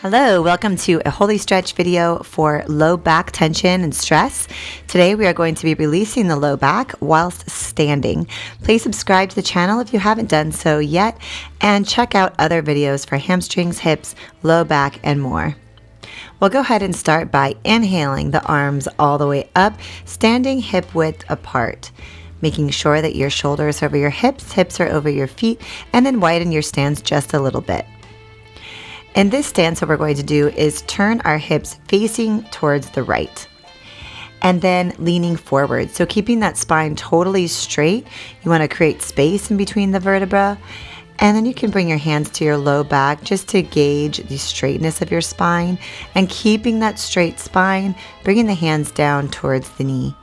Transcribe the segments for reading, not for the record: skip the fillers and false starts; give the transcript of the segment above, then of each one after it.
Hello, welcome to a Holistretch video for low back tension and stress. Today we are going to be releasing the low back whilst standing. Please subscribe to the channel if you haven't done so yet, and check out other videos for hamstrings, hips, low back, and more. We'll go ahead and start by inhaling the arms all the way up, standing hip width apart. Making sure that your shoulders are over your hips are over your feet, and then widen your stance just a little bit. In this stance, what we're going to do is turn our hips facing towards the right and then leaning forward. So keeping that spine totally straight, you want to create space in between the vertebra, and then you can bring your hands to your low back just to gauge the straightness of your spine, and keeping that straight spine, bringing the hands down towards the knee.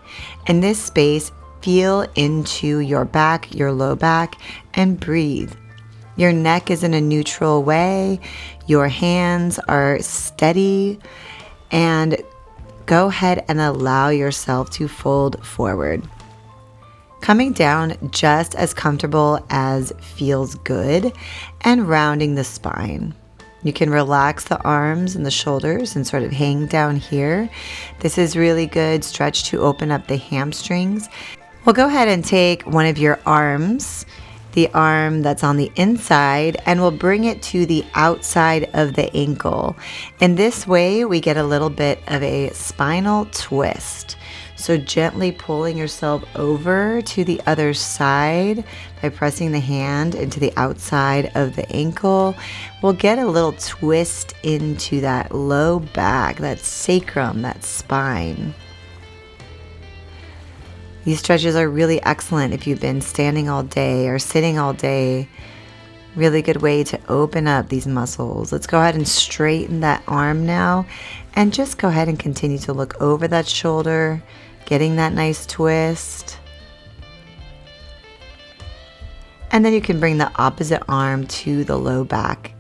In this space, feel into your back, your low back, and breathe. Your neck is in a neutral way, your hands are steady, and go ahead and allow yourself to fold forward. Coming down just as comfortable as feels good, and rounding the spine. You can relax the arms and the shoulders and sort of hang down here. This is really good stretch to open up the hamstrings. We'll go ahead and take one of your arms, the arm that's on the inside, and we'll bring it to the outside of the ankle. In this way, we get a little bit of a spinal twist. So gently pulling yourself over to the other side by pressing the hand into the outside of the ankle, we'll get a little twist into that low back, that sacrum, that spine. These stretches are really excellent if you've been standing all day or sitting all day. Really good way to open up these muscles. Let's go ahead and straighten that arm now, and just go ahead and continue to look over that shoulder, getting that nice twist. And then you can bring the opposite arm to the low back.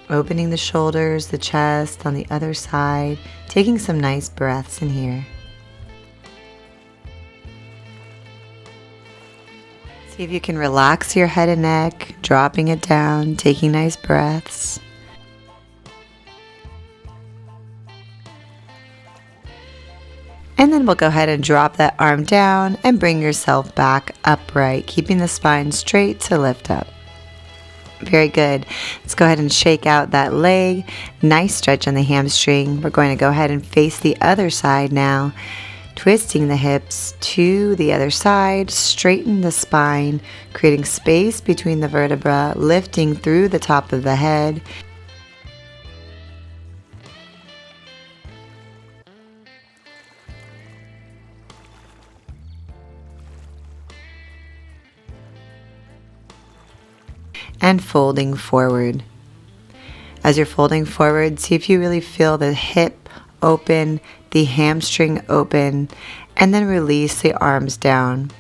Opening the shoulders, the chest on the other side, taking some nice breaths in here. See if you can relax your head and neck, dropping it down, taking nice breaths. And then we'll go ahead and drop that arm down and bring yourself back upright, keeping the spine straight to lift up. Very good. Let's go ahead and shake out that leg. Nice stretch on the hamstring. We're going to go ahead and face the other side now. Twisting the hips to the other side, straighten the spine, creating space between the vertebra, lifting through the top of the head. And folding forward. As you're folding forward, see if you really feel the hip open, the hamstring open, and then release the arms down.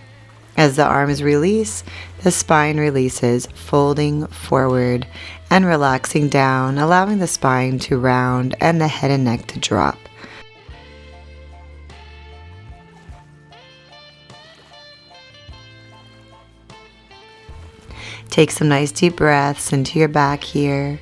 As the arms release, the spine releases, folding forward and relaxing down, allowing the spine to round and the head and neck to drop. Take some nice deep breaths into your back here.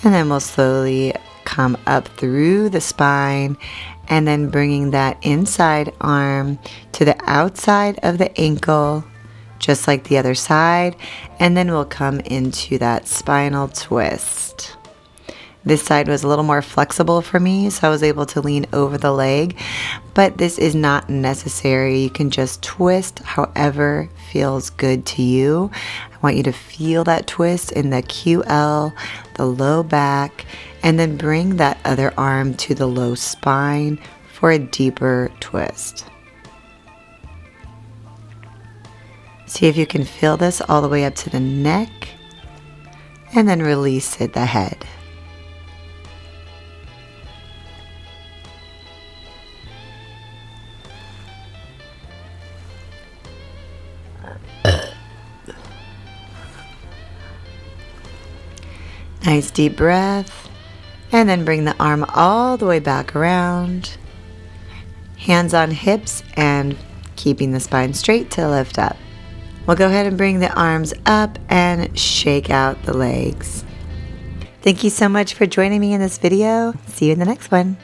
And then we'll slowly come up through the spine, and then bringing that inside arm to the outside of the ankle, just like the other side. And then we'll come into that spinal twist. This side was a little more flexible for me, so I was able to lean over the leg, but this is not necessary. You can just twist however feels good to you. I want you to feel that twist in the QL, the low back, and then bring that other arm to the low spine for a deeper twist. See if you can feel this all the way up to the neck, and then release it, the head. Nice deep breath, and then bring the arm all the way back around. Hands on hips and keeping the spine straight to lift up. We'll go ahead and bring the arms up and shake out the legs. Thank you so much for joining me in this video. See you in the next one.